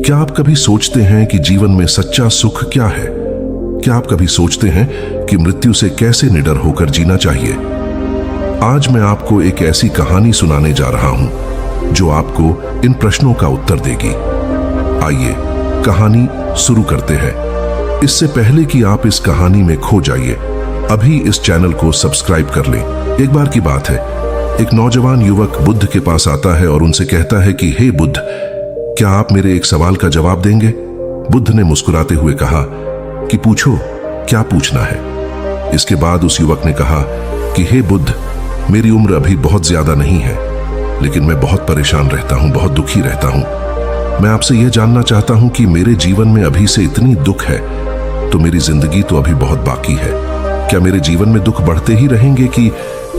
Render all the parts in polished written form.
क्या आप कभी सोचते हैं कि जीवन में सच्चा सुख क्या है? क्या आप कभी सोचते हैं कि मृत्यु से कैसे निडर होकर जीना चाहिए? आज मैं आपको एक ऐसी कहानी सुनाने जा रहा हूं जो आपको इन प्रश्नों का उत्तर देगी। आइए कहानी शुरू करते हैं। इससे पहले कि आप इस कहानी में खो जाइए, अभी इस चैनल को सब्सक्राइब कर लें। एक बार की बात है, एक नौजवान युवक बुद्ध के पास आता है और उनसे कहता है कि हे बुद्ध, क्या आप मेरे एक सवाल का जवाब देंगे? बुद्ध ने मुस्कुराते हुए कहा कि पूछो, क्या पूछना है? इसके बाद उस युवक ने कहा कि हे बुद्ध, मेरी उम्र अभी बहुत ज्यादा नहीं है, लेकिन मैं बहुत परेशान रहता हूं, बहुत दुखी रहता हूं। मैं आपसे यह जानना चाहता हूं कि मेरे जीवन में अभी से इतनी दुख है तो मेरी जिंदगी तो अभी बहुत बाकी है। क्या मेरे जीवन में दुख बढ़ते ही रहेंगे कि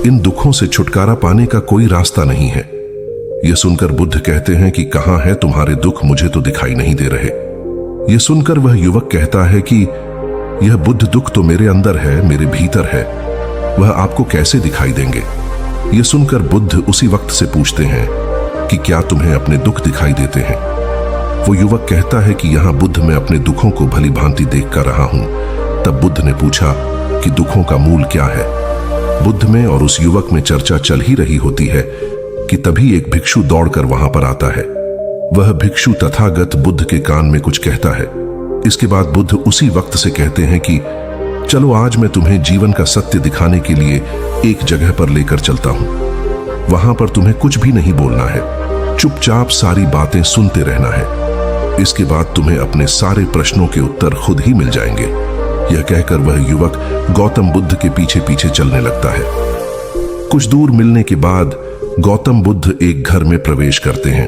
इन दुखों से छुटकारा पाने का कोई रास्ता नहीं है? यह सुनकर बुद्ध कहते हैं कि कहां है तुम्हारे दुख, मुझे तो दिखाई नहीं दे रहे। यह सुनकर वह युवक कहता है कि यह बुद्ध दुख तो मेरे अंदर है, मेरे भीतर है, वह आपको कैसे दिखाई देंगे? यह सुनकर बुद्ध उसी वक्त से पूछते हैं कि क्या तुम्हें अपने दुख दिखाई देते हैं? वो युवक कहता है कि यहां बुद्ध मैं अपने दुखों को भली भांति देख कर रहा हूं। तब बुद्ध ने पूछा कि दुखों का मूल क्या है? बुद्ध में और उस युवक में चर्चा चल ही रही होती है कि तभी एक भिक्षु दौड़कर वहां पर आता है। वह भिक्षु तथागत बुद्ध के कान में कुछ कहता है। इसके बाद बुद्ध उसी वक्त से कहते हैं कि चलो आज मैं तुम्हें जीवन का सत्य दिखाने के लिए एक जगह पर लेकर चलता हूं। वहां पर तुम्हें कुछ भी नहीं बोलना है, चुपचाप सारी बातें सुनते रहना है। इसके बाद तुम्हें अपने सारे प्रश्नों के उत्तर खुद ही मिल जाएंगे। यह कहकर वह युवक गौतम बुद्ध के पीछे पीछे चलने लगता है। कुछ दूर मिलने के बाद गौतम बुद्ध एक घर में प्रवेश करते हैं।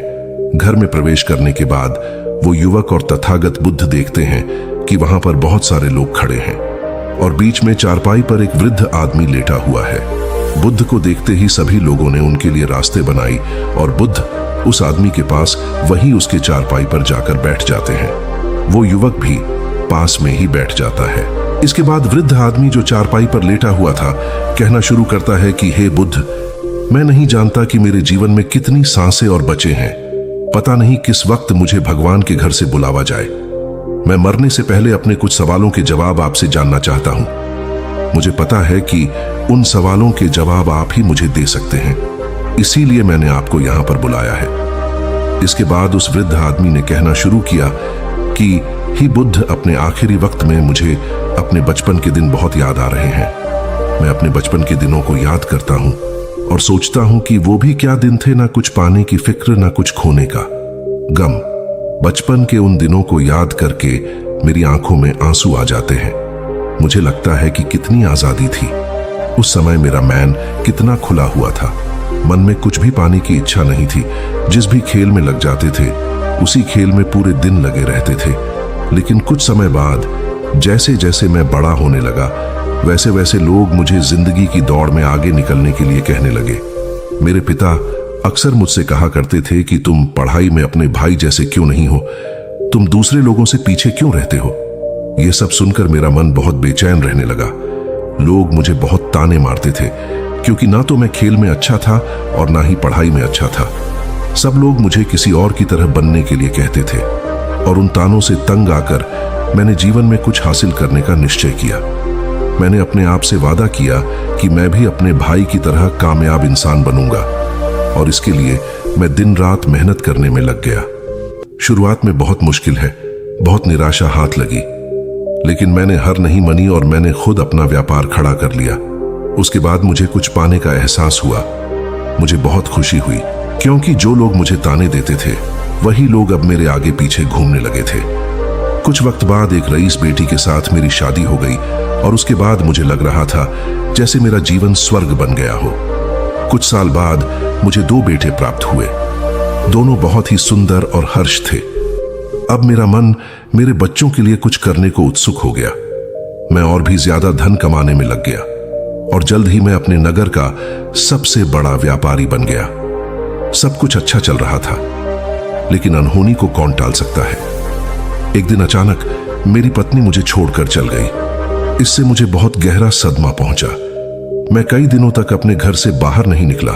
घर में प्रवेश करने के बाद वो युवक और तथागत बुद्ध देखते हैं कि वहां पर बहुत सारे लोग खड़े हैं और बीच में चारपाई पर एक वृद्ध आदमी लेटा हुआ है। बुद्ध को देखते ही सभी लोगों ने उनके लिए रास्ते बनाई और बुद्ध उस आदमी के पास वहीं उसके चारपाई पर जाकर बैठ जाते हैं। वो युवक भी पास में ही बैठ जाता है। इसके बाद वृद्ध आदमी जो चारपाई पर लेटा हुआ था कहना शुरू करता है कि हे बुद्ध, मैं नहीं जानता कि मेरे जीवन में कितनी सांसें और बचे हैं। पता नहीं किस वक्त मुझे भगवान के घर से बुलावा जाए। मैं मरने से पहले अपने कुछ सवालों के जवाब आपसे जानना चाहता हूं। मुझे पता है कि उन सवालों के जवाब आप ही मुझे दे सकते हैं, इसीलिए मैंने आपको यहां पर बुलाया है। इसके बाद उस वृद्ध आदमी ने कहना शुरू किया कि ही बुद्ध, अपने आखिरी वक्त में मुझे अपने बचपन के दिन बहुत याद आ रहे हैं। मैं अपने बचपन के दिनों को याद करता हूं और सोचता हूं कि वो भी क्या दिन थे, ना कुछ पाने की फिक्र, ना कुछ खोने का गम। बचपन के उन दिनों को याद करके मेरी आंखों में आंसू आ जाते हैं। मुझे लगता है कि कितनी आजादी थी उस समय, मेरा मैन कितना खुला हुआ था। मन में कुछ भी पाने की इच्छा नहीं थी। जिस भी खेल में लग जाते थे उसी खेल में पूरे दिन लगे रहते थे। लेकिन कुछ समय बाद जैसे जैसे मैं बड़ा होने लगा वैसे वैसे लोग मुझे जिंदगी की दौड़ में आगे निकलने के लिए कहने लगे। मेरे पिता अक्सर मुझसे कहा करते थे कि तुम पढ़ाई में अपने भाई जैसे क्यों नहीं हो, तुम दूसरे लोगों से पीछे क्यों रहते हो। यह सब सुनकर मेरा मन बहुत बेचैन रहने लगा। लोग मुझे बहुत ताने मारते थे क्योंकि ना तो मैं खेल में अच्छा था और ना ही पढ़ाई में अच्छा था। सब लोग मुझे किसी और की तरह बनने के लिए कहते थे और उन तानों से तंग आकर मैंने जीवन में कुछ हासिल करने का निश्चय किया। मैंने अपने आप से वादा किया कि मैं भी अपने भाई की तरह कामयाब इंसान बनूंगा और इसके लिए मैं दिन रात मेहनत करने में लग गया। शुरुआत में बहुत मुश्किल है, बहुत निराशा हाथ लगी, लेकिन मैंने हार नहीं मानी और मैंने खुद अपना व्यापार खड़ा कर लिया। उसके बाद मुझे कुछ पाने का एहसास हुआ। मुझे बहुत खुशी हुई क्योंकि जो लोग मुझे ताने देते थे वही लोग अब मेरे आगे पीछे घूमने लगे थे। कुछ वक्त बाद एक रईस बेटी के साथ मेरी शादी हो गई और उसके बाद मुझे लग रहा था जैसे मेरा जीवन स्वर्ग बन गया हो। कुछ साल बाद मुझे 2 बेटे प्राप्त हुए। दोनों बहुत ही सुंदर और हर्ष थे। अब मेरा मन मेरे बच्चों के लिए कुछ करने को उत्सुक हो गया। मैं और भी ज्यादा धन कमाने में लग गया और जल्द ही मैं अपने नगर का सबसे बड़ा व्यापारी बन गया। सब कुछ अच्छा चल रहा था, लेकिन अनहोनी को कौन टाल सकता है। एक दिन अचानक मेरी पत्नी मुझे छोड़कर चल गई। इससे मुझे बहुत गहरा सदमा पहुंचा। मैं कई दिनों तक अपने घर से बाहर नहीं निकला।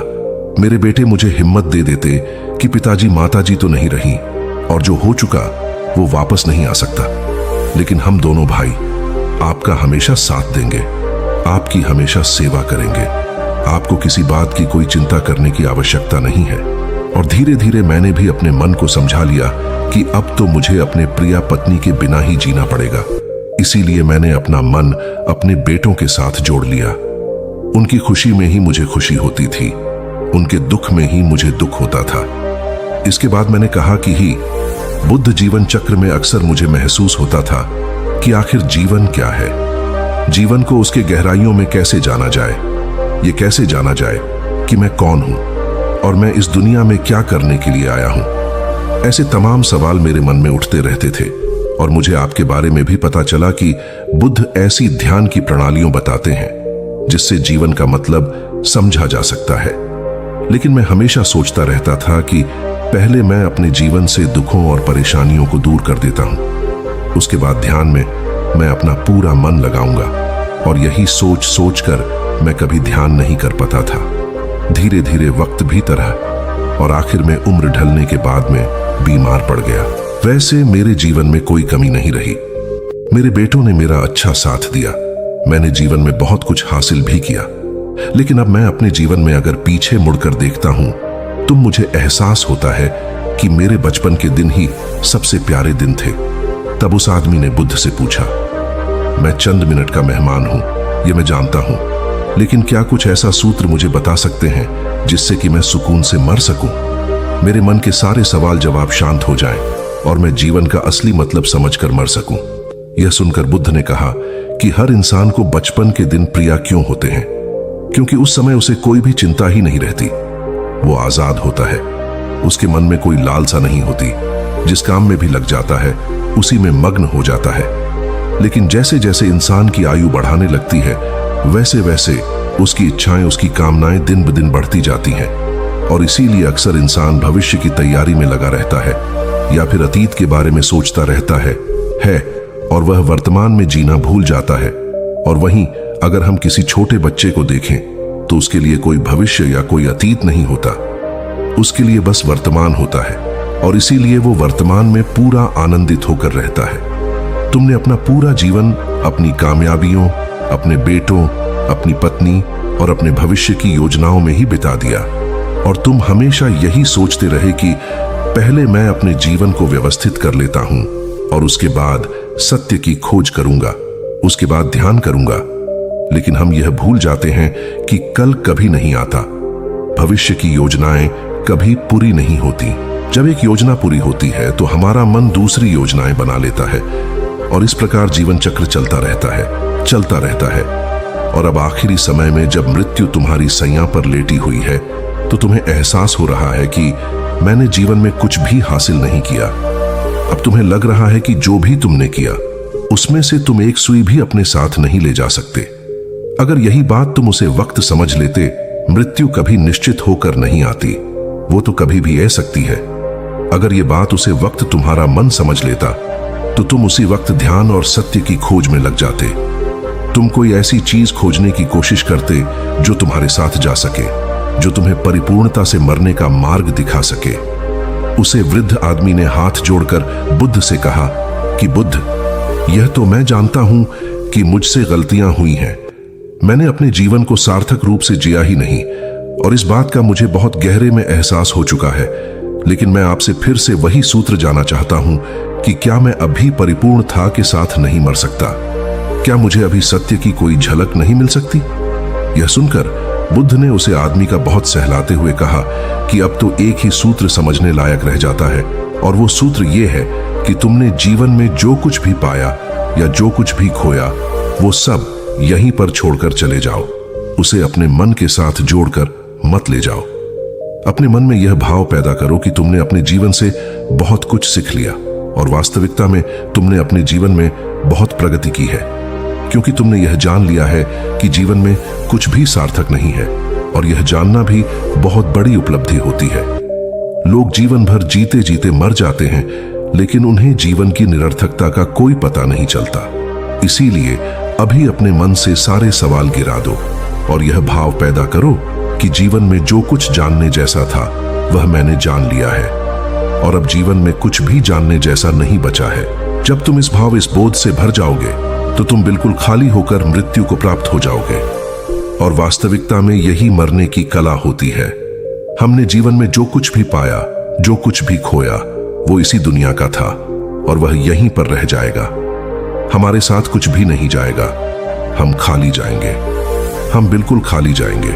मेरे बेटे मुझे हिम्मत दे देते कि पिताजी माताजी तो नहीं रही और जो हो चुका वो वापस नहीं आ सकता। लेकिन हम दोनों भाई आपका हमेशा साथ देंगे, आपकी हमेशा सेवा करेंगे। आपको किसी बात की कोई चिंता करने की आवश्यकता नहीं है। और धीरे धीरे मैंने भी अपने मन को समझा लिया कि अब तो मुझे अपने प्रिया पत्नी के बिना ही जीना पड़ेगा। इसीलिए मैंने अपना मन अपने बेटों के साथ जोड़ लिया। उनकी खुशी में ही मुझे खुशी होती थी, उनके दुख में ही मुझे दुख होता था। इसके बाद मैंने कहा कि ही बुद्ध जीवन चक्र में अक्सर मुझे महसूस होता था कि आखिर जीवन क्या है। जीवन को उसके गहराइयों में कैसे जाना जाए, ये कैसे जाना जाए कि मैं कौन हूं और मैं इस दुनिया में क्या करने के लिए आया हूं। ऐसे तमाम सवाल मेरे मन में उठते रहते थे। और मुझे आपके बारे में भी पता चला कि बुद्ध ऐसी ध्यान की प्रणालियों बताते हैं जिससे जीवन का मतलब समझा जा सकता है। लेकिन मैं हमेशा सोचता रहता था कि पहले मैं अपने जीवन से दुखों और परेशानियों को दूर कर देता हूं, उसके बाद ध्यान में मैं अपना पूरा मन लगाऊंगा। और यही सोच सोच कर मैं कभी ध्यान नहीं कर पाता था। धीरे धीरे वक्त बीता रहा और आखिर में उम्र ढलने के बाद में बीमार पड़ गया। वैसे मेरे जीवन में कोई कमी नहीं रही। मेरे बेटों ने मेरा अच्छा साथ दिया, मैंने जीवन में बहुत कुछ हासिल भी किया। लेकिन अब मैं अपने जीवन में अगर पीछे मुड़कर देखता हूं तो मुझे एहसास होता है कि मेरे बचपन के दिन ही सबसे प्यारे दिन थे। तब उस आदमी ने बुद्ध से पूछा, मैं चंद मिनट का मेहमान हूं, यह मैं जानता हूं, लेकिन क्या कुछ ऐसा सूत्र मुझे बता सकते हैं जिससे कि मैं सुकून से मर सकूं, मेरे मन के सारे सवाल जवाब शांत हो जाएं और मैं जीवन का असली मतलब समझकर मर सकूं। यह सुनकर बुद्ध ने कहा कि हर इंसान को बचपन के दिन प्रिय क्यों होते हैं, क्योंकि उस समय उसे कोई भी चिंता ही नहीं रहती। वो आजाद होता है, उसके मन में कोई लालसा नहीं होती, जिस काम में भी लग जाता है उसी में मग्न हो जाता है। लेकिन जैसे जैसे इंसान की आयु बढ़ाने लगती है वैसे वैसे उसकी इच्छाएं, उसकी कामनाएं दिन ब दिन बढ़ती जाती हैं। और इसीलिए अक्सर इंसान भविष्य की तैयारी में लगा रहता है या फिर अतीत के बारे में सोचता रहता है और वह वर्तमान में जीना भूल जाता है। और वहीं अगर हम किसी छोटे बच्चे को देखें तो उसके लिए कोई भविष्य या कोई अतीत नहीं होता, उसके लिए बस वर्तमान होता है। और इसीलिए वो वर्तमान में पूरा आनंदित होकर रहता है। तुमने अपना पूरा जीवन अपनी कामयाबियों, अपने बेटों, अपनी पत्नी और अपने भविष्य की योजनाओं में ही बिता दिया। और तुम हमेशा यही सोचते रहे कि पहले मैं अपने जीवन को व्यवस्थित कर लेता हूं और उसके बाद सत्य की खोज करूंगा, उसके बाद ध्यान करूंगा। लेकिन हम यह भूल जाते हैं कि कल कभी नहीं आता, भविष्य की योजनाएं कभी पूरी नहीं होती। जब एक योजना पूरी होती है तो हमारा मन दूसरी योजनाएं बना लेता है और इस प्रकार जीवन चक्र चलता रहता है। और अब आखिरी समय में जब मृत्यु तुम्हारी सैया पर लेटी हुई है तो तुम्हें एहसास हो रहा है कि मैंने जीवन में कुछ भी हासिल नहीं किया। अब तुम्हें लग रहा है कि जो भी तुमने किया उसमें से तुम एक सुई भी अपने साथ नहीं ले जा सकते। अगर यही बात तुम उसे वक्त समझ लेते, मृत्यु कभी निश्चित होकर नहीं आती, वो तो कभी भी आ सकती है। अगर ये बात उसे वक्त तुम्हारा मन समझ लेता तो तुम उसी वक्त ध्यान और सत्य की खोज में लग जाते। तुम कोई ऐसी चीज खोजने की कोशिश करते जो तुम्हारे साथ जा सके, जो तुम्हें परिपूर्णता से मरने का मार्ग दिखा सके। उसे वृद्ध आदमी ने हाथ जोड़कर बुद्ध से कहा कि बुद्ध, यह तो मैं जानता हूं कि मुझसे गलतियां हुई हैं, मैंने अपने जीवन को सार्थक रूप से जिया ही नहीं और इस बात का मुझे बहुत गहरे में एहसास हो चुका है। लेकिन मैं आपसे फिर से वही सूत्र जानना चाहता हूं कि क्या मैं अभी परिपूर्ण था के साथ नहीं मर सकता? क्या मुझे अभी सत्य की कोई झलक नहीं मिल सकती? यह सुनकर बुद्ध ने उसे आदमी का बहुत सहलाते हुए कहा कि अब तो एक ही सूत्र समझने लायक रह जाता है और वो सूत्र ये है कि तुमने जीवन में जो कुछ भी पाया या जो कुछ भी खोया वो सब यहीं पर छोड़कर चले जाओ। उसे अपने मन के साथ जोड़कर मत ले जाओ। अपने मन में यह भाव पैदा करो कि तुमने अपने जीवन से बहुत कुछ सीख लिया और वास्तविकता में तुमने अपने जीवन में बहुत प्रगति की है, क्योंकि तुमने यह जान लिया है कि जीवन में कुछ भी सार्थक नहीं है और यह जानना भी बहुत बड़ी उपलब्धि होती है। लोग जीवन भर जीते जीते मर जाते हैं लेकिन उन्हें जीवन की निरर्थकता का कोई पता नहीं चलता। इसीलिए अभी अपने मन से सारे सवाल गिरा दो और यह भाव पैदा करो कि जीवन में जो कुछ जानने जैसा था वह मैंने जान लिया है। और अब जीवन में कुछ भी जानने जैसा नहीं बचा है। जब तुम इस बोध से भर जाओगे तो तुम बिल्कुल खाली होकर मृत्यु को प्राप्त हो जाओगे। और वास्तविकता में यही मरने की कला होती है। हमने जीवन में जो कुछ भी पाया, जो कुछ भी खोया, वो इसी दुनिया का था और वह यहीं पर रह जाएगा। हमारे साथ कुछ भी नहीं जाएगा। हम खाली जाएंगे, हम बिल्कुल खाली जाएंगे।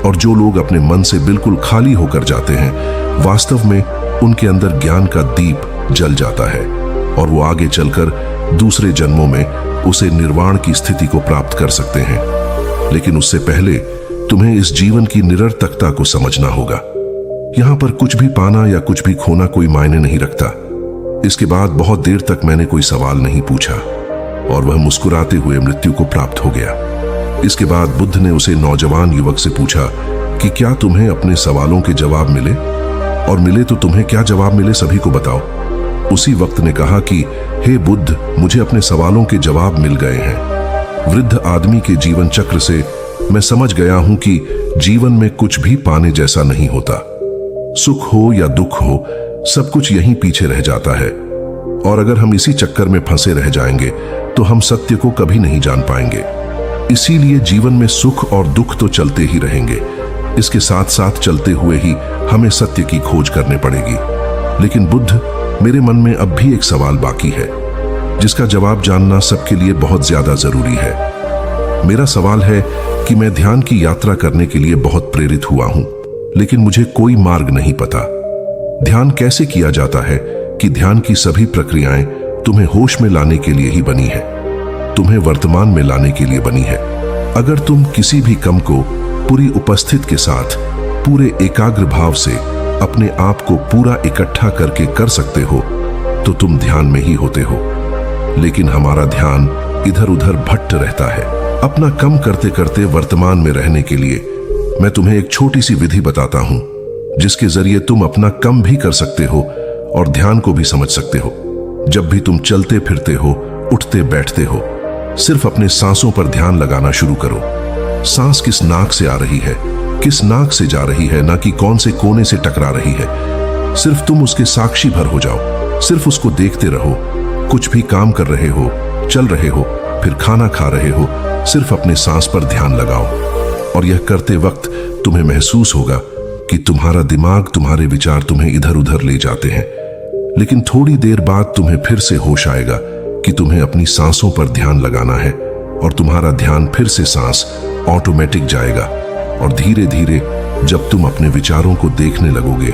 और जो लोग अपने मन से बिल्कुल खाली होकर जाते हैं, वास्तव में उनके अंदर ज्ञान का दीप जल जाता है और वो आगे चलकर दूसरे जन्मों में उसे निर्वाण की स्थिति को प्राप्त कर सकते हैं। लेकिन उससे पहले तुम्हें इस जीवन की निरर्थकता को समझना होगा। यहां पर कुछ भी पाना या कुछ भी खोना कोई मायने नहीं रखता। इसके बाद बहुत देर तक मैंने कोई सवाल नहीं पूछा और वह मुस्कुराते हुए मृत्यु को प्राप्त हो गया। इसके बाद बुद्ध ने उसे नौजवान युवक से पूछा कि क्या तुम्हें अपने सवालों के जवाब मिले, और मिले तो तुम्हें क्या जवाब मिले सभी को बताओ। उसी वक्त ने कहा कि हे बुद्ध, मुझे अपने सवालों के जवाब मिल गए हैं। वृद्ध आदमी के जीवन चक्र से मैं समझ गया हूं कि जीवन में कुछ भी पाने जैसा नहीं होता। सुख हो या दुख हो, सब कुछ यहीं पीछे रह जाता है। और अगर हम इसी चक्कर में फंसे रह जाएंगे तो हम सत्य को कभी नहीं जान पाएंगे। इसीलिए जीवन में सुख और दुख तो चलते ही रहेंगे। इसके साथ साथ चलते हुए ही हमें सत्य की खोज करने पड़ेगी। लेकिन बुद्ध, मेरे मन में अब भी एक सवाल बाकी है जिसका जवाब जानना सबके लिए बहुत ज्यादा जरूरी है। मेरा सवाल है कि मैं ध्यान की यात्रा करने के लिए बहुत प्रेरित हुआ हूं, लेकिन मुझे कोई मार्ग नहीं पता। ध्यान कैसे किया जाता है कि ध्यान की सभी प्रक्रियाएं तुम्हें होश में लाने के लिए ही बनी है, तुम्हें वर्तमान में लाने के लिए बनी है। अगर तुम किसी भी कम को पूरी उपस्थित के साथ पूरे एकाग्र भाव से अपने आप को पूरा इकट्ठा करके कर सकते हो तो तुम ध्यान में ही होते हो। लेकिन हमारा ध्यान इधर उधर भट्ट रहता है। अपना कम करते करते वर्तमान में रहने के लिए मैं तुम्हें एक छोटी सी विधि बताता हूं जिसके जरिए तुम अपना कम भी कर सकते हो और ध्यान को भी समझ सकते हो। जब भी तुम चलते फिरते हो, उठते बैठते हो, सिर्फ अपने सांसों पर ध्यान लगाना शुरू करो। सांस किस नाक से आ रही है, किस नाक से जा रही है, ना कि कौन से कोने से टकरा रही है। सिर्फ तुम उसके साक्षी भर हो जाओ, सिर्फ उसको देखते रहो। कुछ भी काम कर रहे हो, चल रहे हो, फिर खाना खा रहे हो, सिर्फ अपने सांस पर ध्यान लगाओ। और यह करते वक्त तुम्हें महसूस होगा कि तुम्हारा दिमाग, तुम्हारे विचार तुम्हें इधर उधर ले जाते हैं। लेकिन थोड़ी देर बाद तुम्हें फिर से होश आएगा कि तुम्हें अपनी सांसों पर ध्यान लगाना है और तुम्हारा ध्यान फिर से सांस ऑटोमेटिक जाएगा। और धीरे धीरे जब तुम अपने विचारों को देखने लगोगे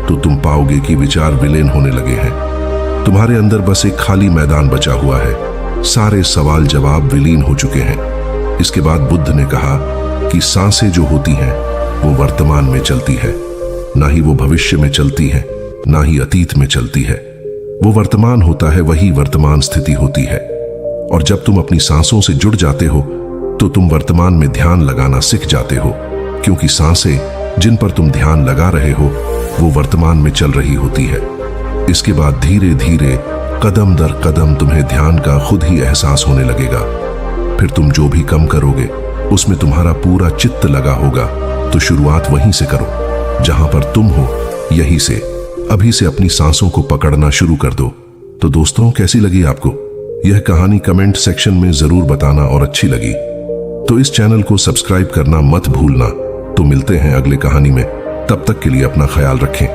तो तुम पाओगे कि विचार विलीन होने लगे हैं। तुम्हारे अंदर बस एक खाली मैदान बचा हुआ है। सारे सवाल जवाब विलीन हो चुके हैं। इसके बाद बुद्ध ने कहा कि सांसें जो होती हैं वो वर्तमान में चलती है, ना ही वो भविष्य में चलती है, ना ही अतीत में चलती है। वो वर्तमान होता है, वही वर्तमान स्थिति होती है। और जब तुम अपनी सांसों से जुड़ जाते हो तो तुम वर्तमान में ध्यान लगाना सीख जाते हो, क्योंकि सांसें जिन पर तुम ध्यान लगा रहे हो वो वर्तमान में चल रही होती है। इसके बाद धीरे धीरे कदम दर कदम तुम्हें ध्यान का खुद ही एहसास होने लगेगा। फिर तुम जो भी कम करोगे उसमें तुम्हारा पूरा चित्त लगा होगा। तो शुरुआत वहीं से करो जहां पर तुम हो, यहीं से अभी से अपनी सांसों को पकड़ना शुरू कर दो। तो दोस्तों, कैसी लगी आपको यह कहानी? कमेंट सेक्शन में जरूर बताना। और अच्छी लगी तो इस चैनल को सब्सक्राइब करना मत भूलना। तो मिलते हैं अगले कहानी में, तब तक के लिए अपना ख्याल रखें।